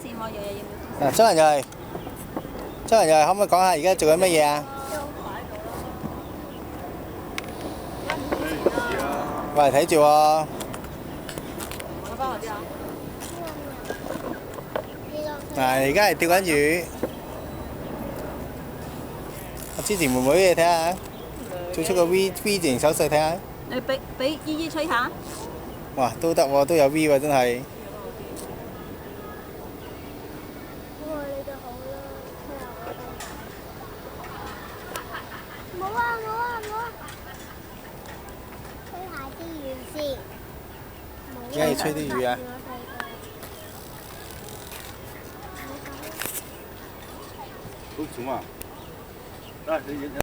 線喎，日日要秒嗱，周文睿，周文睿，可唔可以講下而家做緊乜嘢啊？喂，睇住喎。嗱，而家係釣緊魚。我之前妹妹你睇下，做出個 V 字形手勢睇下。你俾姨姨吹下。哇，都得喎，都有 V 喎，真係。冇啊冇啊冇啊！吹下啲魚先。而家要吹啲魚啊！好重啊！嚟你影。